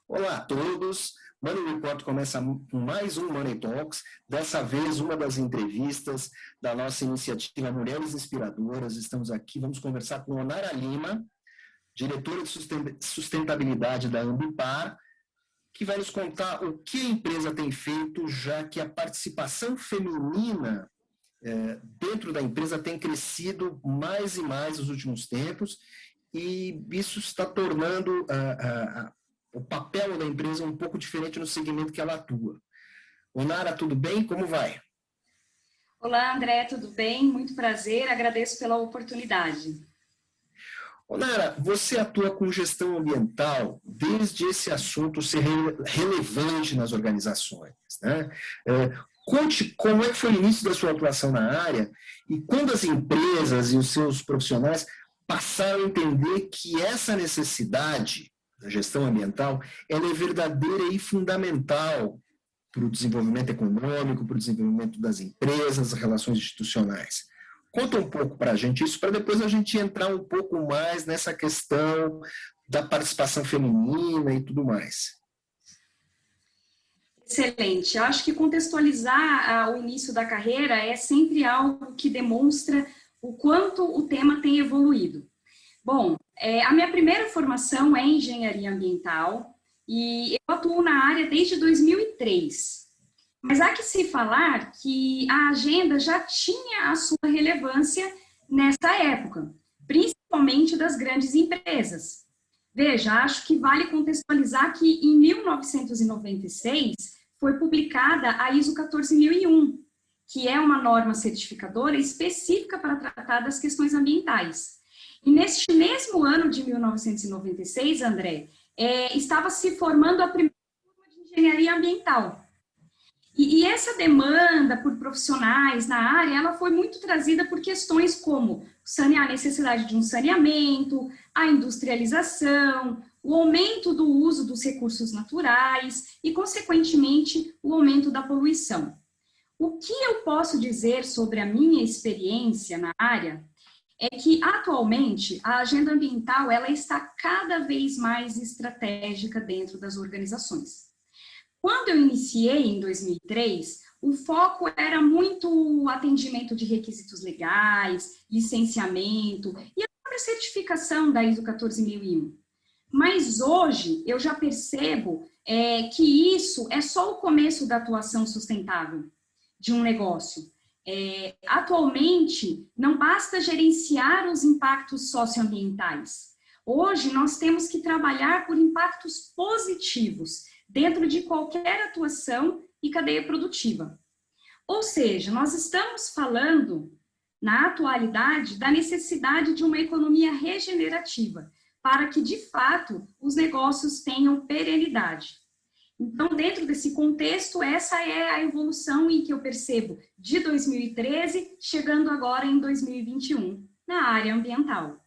Olá a todos, Money Report começa com mais um Money Talks, dessa vez uma das entrevistas da nossa iniciativa Mulheres Inspiradoras. Estamos aqui, vamos conversar com Onara Lima, diretora de sustentabilidade da Ambipar, que vai nos contar o que a empresa tem feito, já que a participação feminina dentro da empresa tem crescido mais e mais nos últimos tempos, e isso está tornando o papel da empresa um pouco diferente no segmento que ela atua. Onara, tudo bem? Como vai? Olá, André, tudo bem? Muito prazer, agradeço pela oportunidade. Onara, você atua com gestão ambiental desde esse assunto ser relevante nas organizações, né? Conte como é que foi o início da sua atuação na área e quando as empresas e os seus profissionais passaram a entender que essa necessidade da gestão ambiental ela é verdadeira e fundamental para o desenvolvimento econômico, para o desenvolvimento das empresas, das relações institucionais. Conta um pouco para a gente isso, para depois a gente entrar um pouco mais nessa questão da participação feminina e tudo mais. Excelente. Eu acho que contextualizar o início da carreira é sempre algo que demonstra o quanto o tema tem evoluído. Bom, a minha primeira formação é em engenharia ambiental e eu atuo na área desde 2003. Mas há que se falar que a agenda já tinha a sua relevância nessa época, principalmente das grandes empresas. Veja, acho que vale contextualizar que em 1996 foi publicada a ISO 14001, que é uma norma certificadora específica para tratar das questões ambientais. E neste mesmo ano de 1996, André, estava se formando a primeira turma de engenharia ambiental. E essa demanda por profissionais na área, ela foi muito trazida por questões como a necessidade de um saneamento, a industrialização, o aumento do uso dos recursos naturais e, consequentemente, o aumento da poluição. O que eu posso dizer sobre a minha experiência na área é que, atualmente, a agenda ambiental ela está cada vez mais estratégica dentro das organizações. Quando eu iniciei, em 2003, o foco era muito atendimento de requisitos legais, licenciamento e a própria certificação da ISO 14001. Mas hoje eu já percebo que isso é só o começo da atuação sustentável de um negócio. Atualmente, não basta gerenciar os impactos socioambientais. Hoje, nós temos que trabalhar por impactos positivos dentro de qualquer atuação e cadeia produtiva. Ou seja, nós estamos falando, na atualidade, da necessidade de uma economia regenerativa, para que, de fato, os negócios tenham perenidade. Então, dentro desse contexto, essa é a evolução em que eu percebo de 2013, chegando agora em 2021, na área ambiental.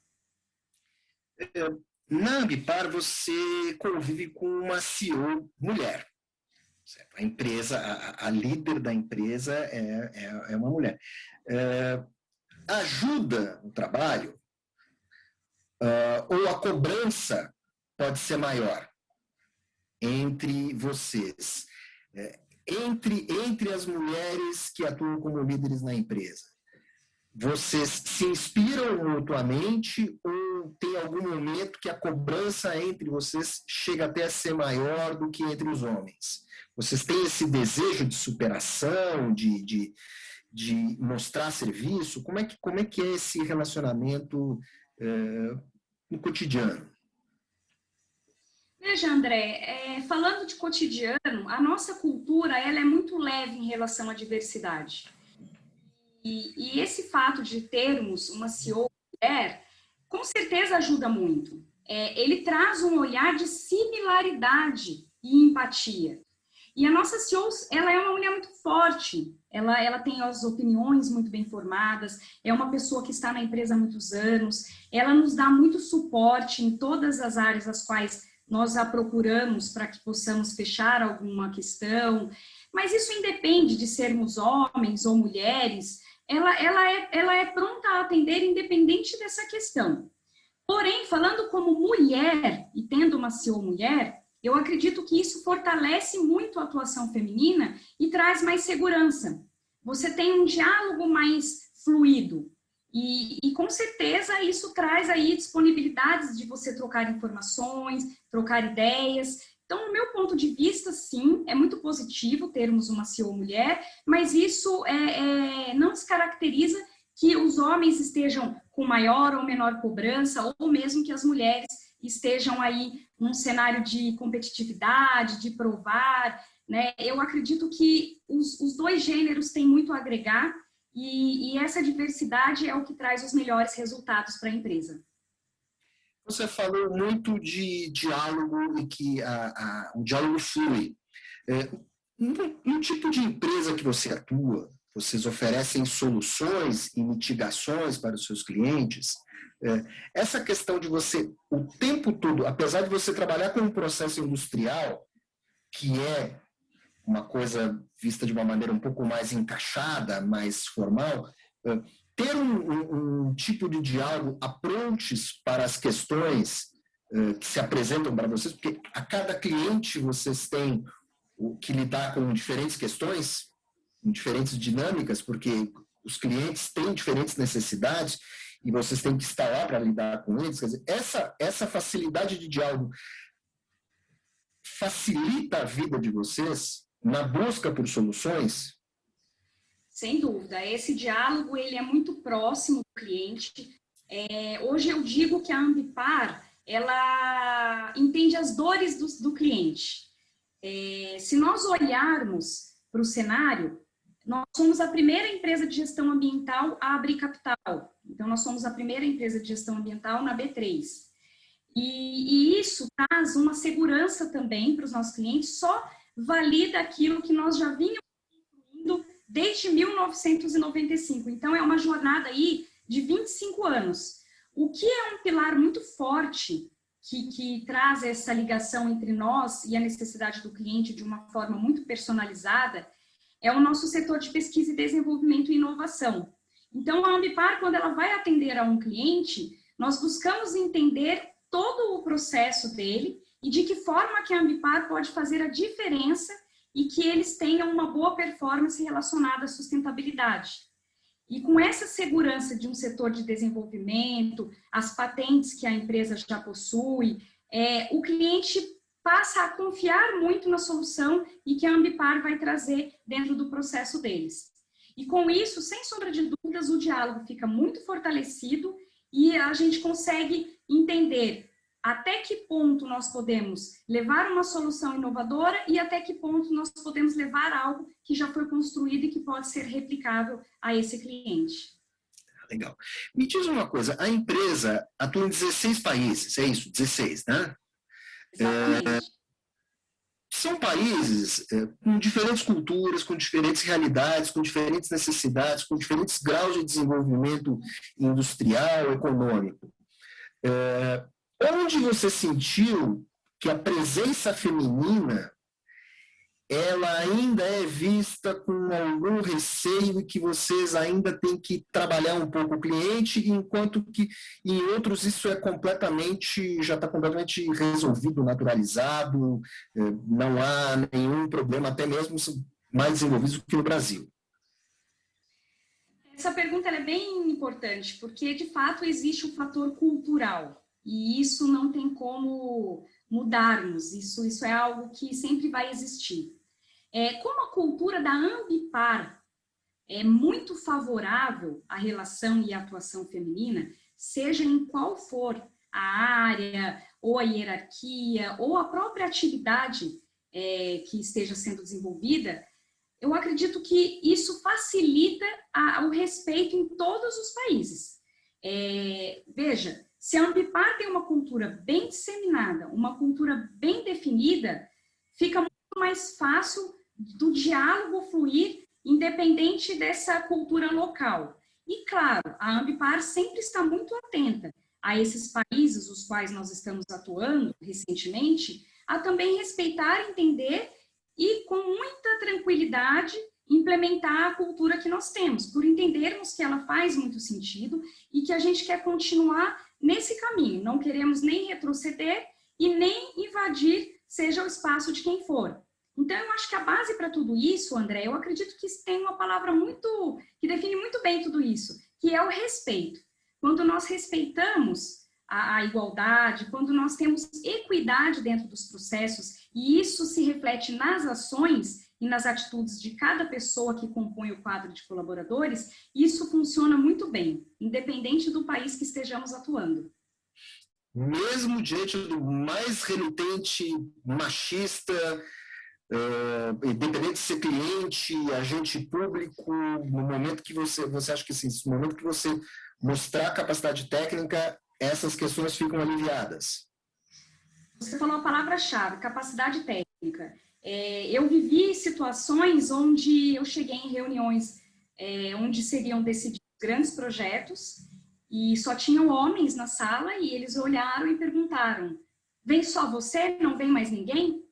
Na Ambipar, você convive com uma CEO mulher. Certo? A empresa, a líder da empresa é uma mulher. Ajuda o trabalho ou a cobrança pode ser maior entre vocês, entre as mulheres que atuam como líderes na empresa? Vocês se inspiram mutuamente ou tem algum momento que a cobrança entre vocês chega até a ser maior do que entre os homens? Vocês têm esse desejo de superação, de mostrar serviço? Como é que é esse relacionamento no cotidiano? Veja, André, falando de cotidiano, a nossa cultura ela é muito leve em relação à diversidade. E esse fato de termos uma CEO mulher, com certeza ajuda muito. Ele traz um olhar de similaridade e empatia. E a nossa CEO, ela é uma mulher muito forte, ela tem as opiniões muito bem formadas, é uma pessoa que está na empresa há muitos anos, ela nos dá muito suporte em todas as áreas as quais nós a procuramos para que possamos fechar alguma questão, mas isso independe de sermos homens ou mulheres, ela é pronta a atender independente dessa questão. Porém, falando como mulher e tendo uma CEO mulher, Eu acredito que isso fortalece muito a atuação feminina e traz mais segurança. Você tem um diálogo mais fluido e com certeza isso traz aí disponibilidades de você trocar informações, trocar ideias. Então, no meu ponto de vista, sim, é muito positivo termos uma CEO mulher, mas isso não descaracteriza que os homens estejam com maior ou menor cobrança, ou mesmo que as mulheres estejam aí num cenário de competitividade, de provar, né? Eu acredito que os dois gêneros têm muito a agregar e essa diversidade é o que traz os melhores resultados para a empresa. Você falou muito de diálogo e que o diálogo flui. No tipo de empresa que você atua, vocês oferecem soluções e mitigações para os seus clientes. Essa questão de você, o tempo todo, apesar de você trabalhar com um processo industrial, que é uma coisa vista de uma maneira um pouco mais encaixada, mais formal, ter um tipo de diálogo, approaches para as questões que se apresentam para vocês, porque a cada cliente vocês têm que lidar com diferentes questões, em diferentes dinâmicas, porque os clientes têm diferentes necessidades e vocês têm que estar lá para lidar com eles. Quer dizer, essa facilidade de diálogo facilita a vida de vocês na busca por soluções? Sem dúvida, esse diálogo ele é muito próximo do cliente. Hoje eu digo que a Ambipar ela entende as dores do cliente. Se nós olharmos para o cenário, nós somos a primeira empresa de gestão ambiental a abrir capital. Então, nós somos a primeira empresa de gestão ambiental na B3. E isso traz uma segurança também para os nossos clientes, só valida aquilo que nós já vínhamos construindo desde 1995. Então, é uma jornada aí de 25 anos. O que é um pilar muito forte que traz essa ligação entre nós e a necessidade do cliente de uma forma muito personalizada é o nosso setor de pesquisa e desenvolvimento e inovação. Então, a Ambipar, quando ela vai atender a um cliente, nós buscamos entender todo o processo dele e de que forma que a Ambipar pode fazer a diferença e que eles tenham uma boa performance relacionada à sustentabilidade. E com essa segurança de um setor de desenvolvimento, as patentes que a empresa já possui, o cliente passa a confiar muito na solução e que a Ambipar vai trazer dentro do processo deles. E com isso, sem sombra de dúvidas, o diálogo fica muito fortalecido e a gente consegue entender até que ponto nós podemos levar uma solução inovadora e até que ponto nós podemos levar algo que já foi construído e que pode ser replicável a esse cliente. Legal. Me diz uma coisa, a empresa atua em 16 países, é isso? 16, né? Exatamente. São países com diferentes culturas, com diferentes realidades, com diferentes necessidades, com diferentes graus de desenvolvimento industrial, econômico. Onde você sentiu que a presença feminina ela ainda é vista com algum receio e que vocês ainda têm que trabalhar um pouco o cliente, enquanto que em outros isso já está completamente resolvido, naturalizado, não há nenhum problema, até mesmo mais desenvolvido que no Brasil? Essa pergunta é bem importante, porque de fato existe o fator cultural e isso não tem como mudarmos, isso é algo que sempre vai existir. Como a cultura da Ambipar é muito favorável à relação e à atuação feminina, seja em qual for a área, ou a hierarquia, ou a própria atividade que esteja sendo desenvolvida, eu acredito que isso facilita o respeito em todos os países. Veja, se a Ambipar tem uma cultura bem disseminada, uma cultura bem definida, fica muito mais fácil do diálogo fluir independente dessa cultura local. E, claro, a Ambipar sempre está muito atenta a esses países os quais nós estamos atuando recentemente, a também respeitar, entender e, com muita tranquilidade, implementar a cultura que nós temos, por entendermos que ela faz muito sentido e que a gente quer continuar nesse caminho. Não queremos nem retroceder e nem invadir seja o espaço de quem for. Então, eu acho que a base para tudo isso, André, eu acredito que tem uma palavra que define muito bem tudo isso, que é o respeito. Quando nós respeitamos a igualdade, quando nós temos equidade dentro dos processos, e isso se reflete nas ações e nas atitudes de cada pessoa que compõe o quadro de colaboradores, isso funciona muito bem, independente do país que estejamos atuando. Mesmo diante do mais renitente, machista, independente de ser cliente, agente público, no momento que você acha que, assim, no momento que você mostrar capacidade técnica, essas questões ficam aliviadas? Você falou a palavra-chave, capacidade técnica. Eu vivi situações onde eu cheguei em reuniões onde seriam decididos grandes projetos e só tinham homens na sala e eles olharam e perguntaram: vem só você, não vem mais ninguém?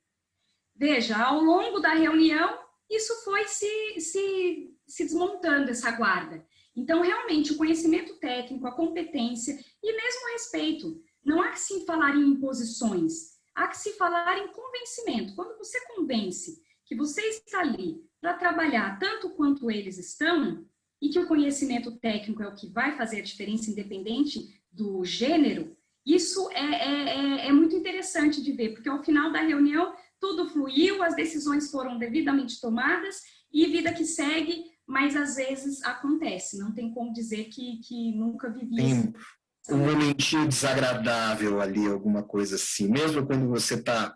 Veja, ao longo da reunião, isso foi se desmontando, essa guarda. Então, realmente, o conhecimento técnico, a competência e mesmo o respeito. Não há que se falar em imposições, há que se falar em convencimento. Quando você convence que você está ali para trabalhar tanto quanto eles estão, e que o conhecimento técnico é o que vai fazer a diferença, independente do gênero, isso é muito interessante de ver, porque ao final da reunião, tudo fluiu, as decisões foram devidamente tomadas e vida que segue, mas às vezes acontece. Não tem como dizer que nunca vivi isso. Um momentinho desagradável ali, alguma coisa assim, mesmo quando você está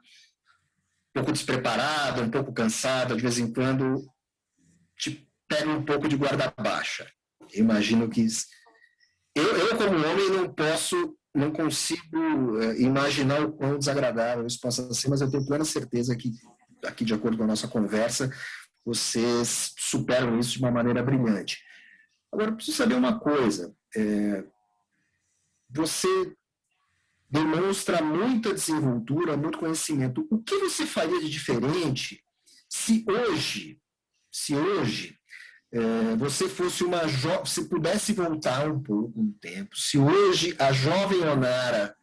um pouco despreparado, um pouco cansado, de vez em quando te pega um pouco de guarda baixa. Imagino que eu como homem não consigo imaginar o quão desagradável isso possa ser, mas eu tenho plena certeza que, aqui de acordo com a nossa conversa, vocês superam isso de uma maneira brilhante. Agora, eu preciso saber uma coisa. Você demonstra muita desenvoltura, muito conhecimento. O que você faria de diferente se hoje você fosse se pudesse voltar um pouco no tempo, se hoje a jovem Onara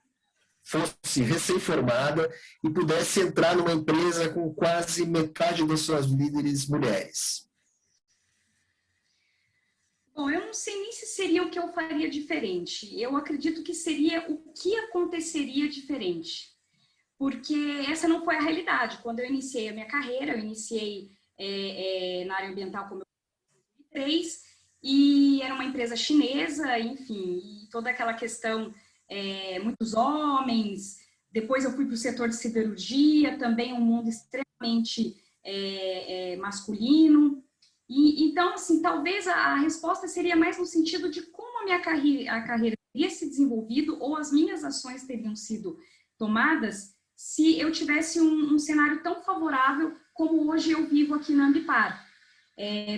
fosse recém-formada e pudesse entrar numa empresa com quase metade das suas líderes mulheres? Bom, eu não sei nem se seria o que eu faria diferente. Eu acredito que seria o que aconteceria diferente. Porque essa não foi a realidade. Quando eu iniciei a minha carreira, eu iniciei na área ambiental como em 2003, e era uma empresa chinesa, enfim, e toda aquela questão, muitos homens. Depois eu fui para o setor de siderurgia, também um mundo extremamente masculino. Então, assim, talvez a resposta seria mais no sentido de como a minha carreira teria se desenvolvido ou as minhas ações teriam sido tomadas se eu tivesse um cenário tão favorável como hoje eu vivo aqui na Ambipar.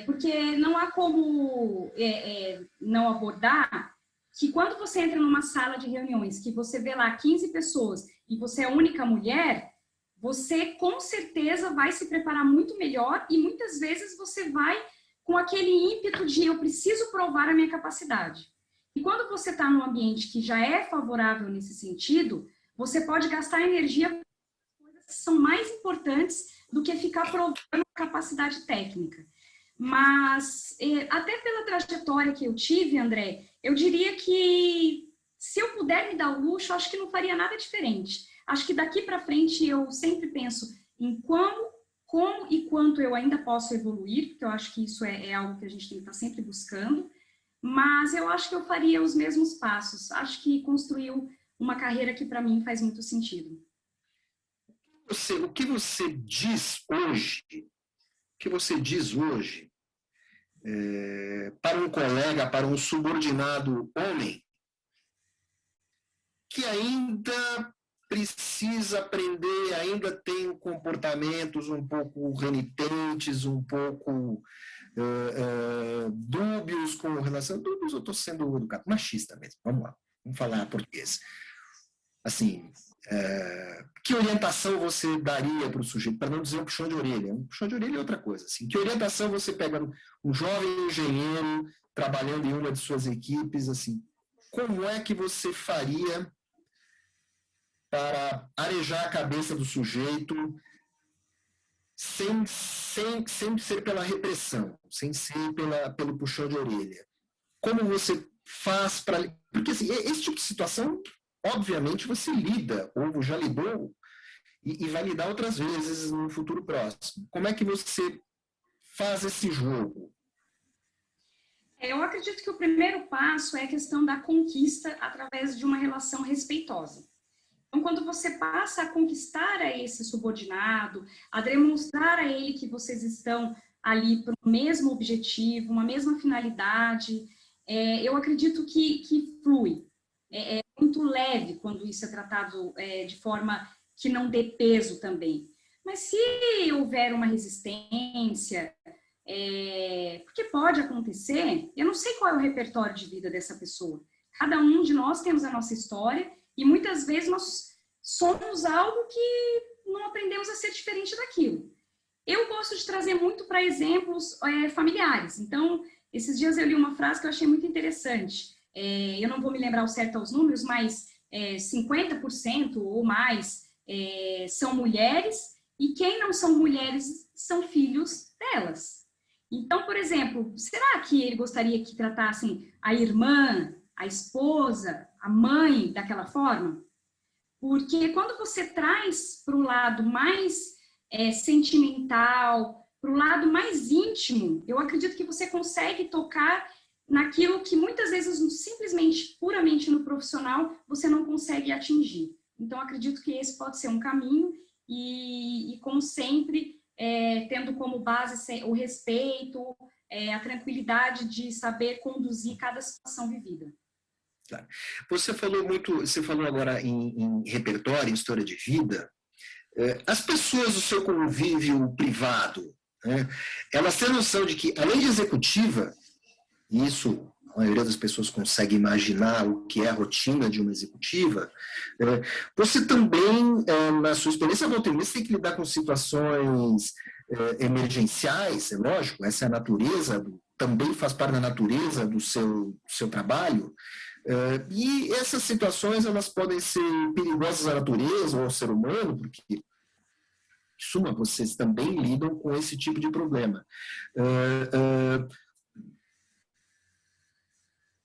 Porque não há como não abordar que quando você entra numa sala de reuniões, que você vê lá 15 pessoas e você é a única mulher, você com certeza vai se preparar muito melhor e muitas vezes você vai com aquele ímpeto de eu preciso provar a minha capacidade. E quando você está num ambiente que já é favorável nesse sentido, você pode gastar energia com coisas que são mais importantes do que ficar provando a capacidade técnica. Mas, até pela trajetória que eu tive, André, eu diria que se eu puder me dar o luxo, acho que não faria nada diferente. Acho que daqui para frente eu sempre penso em como e quanto eu ainda posso evoluir, porque eu acho que isso é algo que a gente tem que estar sempre buscando, mas eu acho que eu faria os mesmos passos. Acho que construiu uma carreira que para mim faz muito sentido. O que você diz hoje, para um colega, para um subordinado homem, que ainda precisa aprender, ainda tem comportamentos um pouco renitentes, um pouco dúbios com relação... Dúbios, eu estou sendo educado, machista mesmo, vamos lá, vamos falar português. Assim, que orientação você daria para o sujeito, para não dizer um puxão de orelha? Um puxão de orelha é outra coisa. Assim, que orientação você pega um jovem engenheiro trabalhando em uma de suas equipes, assim, como é que você faria para arejar a cabeça do sujeito sem ser pela repressão, sem ser pelo puxão de orelha? Como você faz para... Porque assim, esse tipo de situação, obviamente, você lida, ou já lidou, e vai lidar outras vezes no futuro próximo. Como é que você faz esse jogo? Eu acredito que o primeiro passo é a questão da conquista através de uma relação respeitosa. Então, quando você passa a conquistar a esse subordinado, a demonstrar a ele que vocês estão ali para o mesmo objetivo, uma mesma finalidade, eu acredito que flui. É muito leve quando isso é tratado de forma que não dê peso também. Mas se houver uma resistência, porque pode acontecer, eu não sei qual é o repertório de vida dessa pessoa. Cada um de nós temos a nossa história e muitas vezes nós somos algo que não aprendemos a ser diferente daquilo. Eu gosto de trazer muito para exemplos familiares. Então, esses dias eu li uma frase que eu achei muito interessante. Eu não vou me lembrar o certo aos números, mas 50% ou mais são mulheres e quem não são mulheres são filhos delas. Então, por exemplo, será que ele gostaria que tratassem a irmã, a esposa, a mãe daquela forma? Porque quando você traz para o lado mais sentimental, para o lado mais íntimo, eu acredito que você consegue tocar naquilo que muitas vezes, simplesmente, puramente no profissional, você não consegue atingir. Então, acredito que esse pode ser um caminho e como sempre, tendo como base o respeito, a tranquilidade de saber conduzir cada situação vivida. Você falou agora em repertório, em história de vida. As pessoas do seu convívio privado, né, elas têm noção de que, além de executiva, e isso a maioria das pessoas consegue imaginar o que é a rotina de uma executiva, você também, na sua experiência doutrinística, tem que lidar com situações emergenciais, é lógico, essa é a natureza, também faz parte da natureza do seu trabalho. E essas situações elas podem ser perigosas à natureza ou ao ser humano, porque, em suma, vocês também lidam com esse tipo de problema.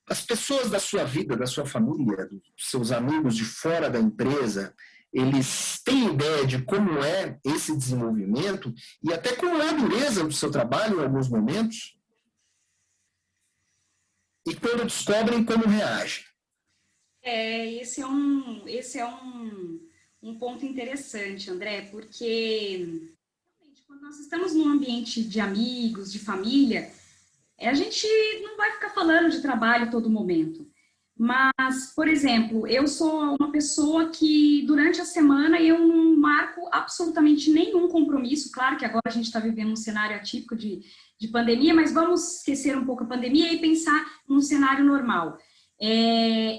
As pessoas da sua vida, da sua família, dos seus amigos de fora da empresa, eles têm ideia de como é esse desenvolvimento e até como é a dureza do seu trabalho em alguns momentos? E quando descobrem, como reagem? Esse é um ponto interessante, André, porque quando nós estamos num ambiente de amigos, de família, a gente não vai ficar falando de trabalho todo momento. Mas, por exemplo, eu sou uma pessoa que durante a semana eu não marco absolutamente nenhum compromisso. Claro que agora a gente está vivendo um cenário atípico de pandemia, mas vamos esquecer um pouco a pandemia e pensar num cenário normal.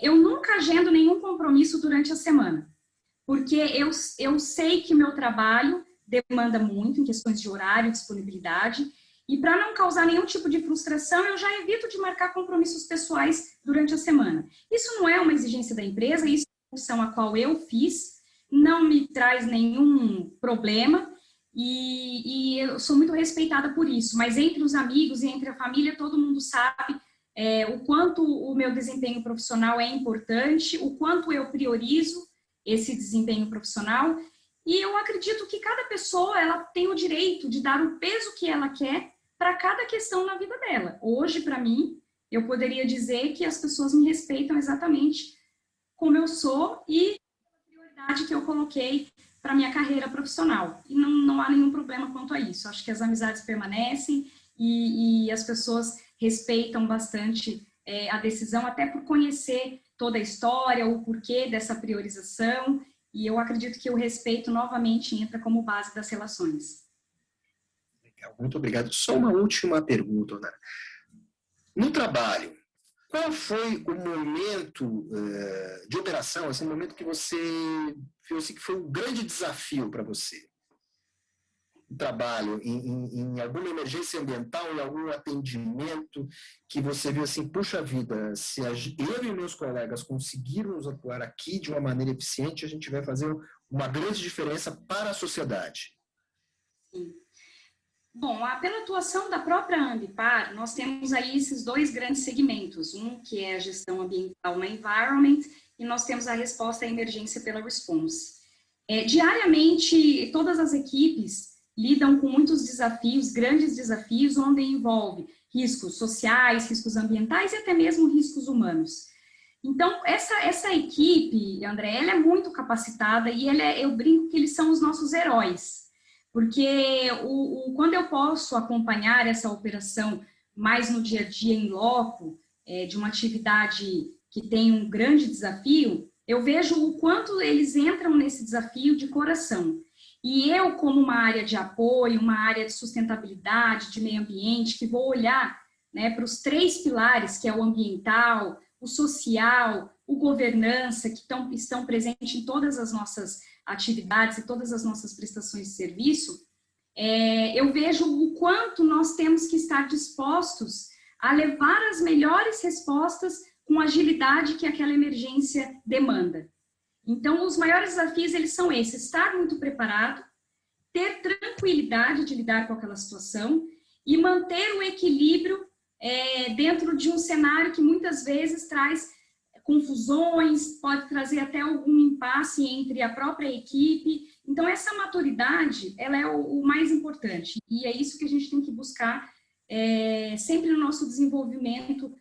Eu nunca agendo nenhum compromisso durante a semana, porque eu sei que meu trabalho demanda muito em questões de horário, disponibilidade, e para não causar nenhum tipo de frustração, eu já evito de marcar compromissos pessoais durante a semana. Isso não é uma exigência da empresa, isso é uma função a qual eu fiz, não me traz nenhum problema, e eu sou muito respeitada por isso. Mas entre os amigos e entre a família, todo mundo sabe o quanto o meu desempenho profissional é importante, o quanto eu priorizo esse desempenho profissional, e eu acredito que cada pessoa ela tem o direito de dar o peso que ela quer para cada questão na vida dela. Hoje, para mim, eu poderia dizer que as pessoas me respeitam exatamente como eu sou e a prioridade que eu coloquei para minha carreira profissional. E não há nenhum problema quanto a isso. Acho que as amizades permanecem e as pessoas respeitam bastante a decisão, até por conhecer toda a história, o porquê dessa priorização. E eu acredito que o respeito novamente entra como base das relações. Muito obrigado. Só uma última pergunta, Ana. No trabalho, qual foi o momento de operação, esse momento que você viu assim, que foi um grande desafio para você? trabalho, em alguma emergência ambiental, em algum atendimento, que você viu assim, puxa vida, se eu e meus colegas conseguirmos atuar aqui de uma maneira eficiente, a gente vai fazer uma grande diferença para a sociedade? Sim. Bom, pela atuação da própria Ambipar, nós temos aí esses dois grandes segmentos, um que é a gestão ambiental na Environment, e nós temos a resposta à emergência pela Response. Diariamente, todas as equipes lidam com muitos desafios, grandes desafios, onde envolve riscos sociais, riscos ambientais e até mesmo riscos humanos. Então, essa equipe, André, ela é muito capacitada e eu brinco que eles são os nossos heróis. Porque quando eu posso acompanhar essa operação mais no dia a dia, em loco, de uma atividade que tem um grande desafio, eu vejo o quanto eles entram nesse desafio de coração. E eu, como uma área de apoio, uma área de sustentabilidade, de meio ambiente, que vou olhar, né, para os 3 pilares, que é o ambiental, o social, o governança, que estão presentes em todas as nossas atividades e todas as nossas prestações de serviço, eu vejo o quanto nós temos que estar dispostos a levar as melhores respostas com a agilidade que aquela emergência demanda. Então, os maiores desafios, eles são esses: estar muito preparado, ter tranquilidade de lidar com aquela situação e manter o equilíbrio dentro de um cenário que muitas vezes traz confusões, pode trazer até algum impasse entre a própria equipe. Então, essa maturidade, ela é o mais importante. E é isso que a gente tem que buscar sempre no nosso desenvolvimento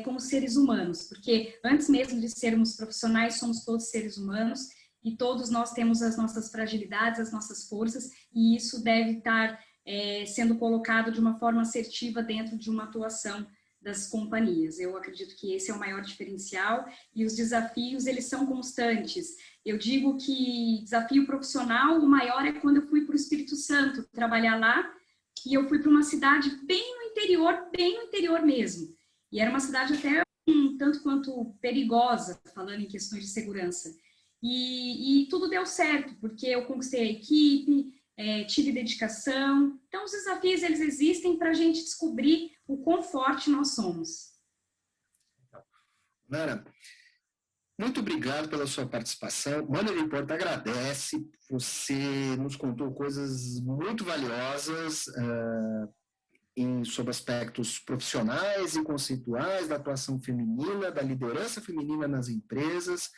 como seres humanos. Porque antes mesmo de sermos profissionais, somos todos seres humanos e todos nós temos as nossas fragilidades, as nossas forças, e isso deve estar sendo colocado de uma forma assertiva dentro de uma atuação das companhias. Eu acredito que esse é o maior diferencial e os desafios, eles são constantes. Eu digo que desafio profissional, o maior é quando eu fui para o Espírito Santo trabalhar lá, e eu fui para uma cidade bem no interior mesmo. E era uma cidade até um tanto quanto perigosa, falando em questões de segurança. E tudo deu certo, porque eu conquistei a equipe, tive dedicação. Então, os desafios, eles existem para a gente descobrir o quão forte nós somos. Nara, muito obrigado pela sua participação. Money Report agradece. Você nos contou coisas muito valiosas sobre aspectos profissionais e conceituais da atuação feminina, da liderança feminina nas empresas.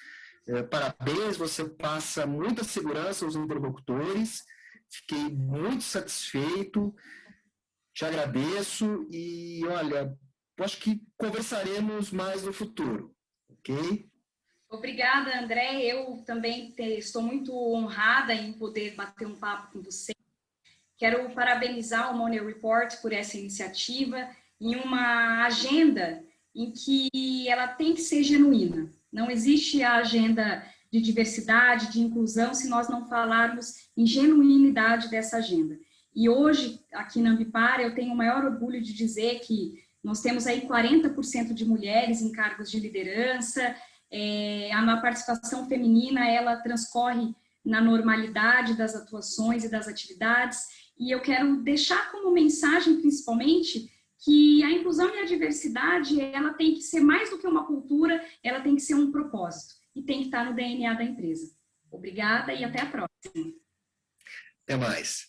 Parabéns, você passa muita segurança aos interlocutores. Fiquei muito satisfeito, te agradeço e, olha, acho que conversaremos mais no futuro, ok? Obrigada, André. Eu também estou muito honrada em poder bater um papo com você. Quero parabenizar o Money Report por essa iniciativa em uma agenda em que ela tem que ser genuína. Não existe a agenda de diversidade, de inclusão, se nós não falarmos em genuinidade dessa agenda. E hoje, aqui na Ambipar, eu tenho o maior orgulho de dizer que nós temos aí 40% de mulheres em cargos de liderança, a participação feminina, ela transcorre na normalidade das atuações e das atividades, e eu quero deixar como mensagem, principalmente, que a inclusão e a diversidade, ela tem que ser mais do que uma cultura, ela tem que ser um propósito, e tem que estar no DNA da empresa. Obrigada e até a próxima. Até mais.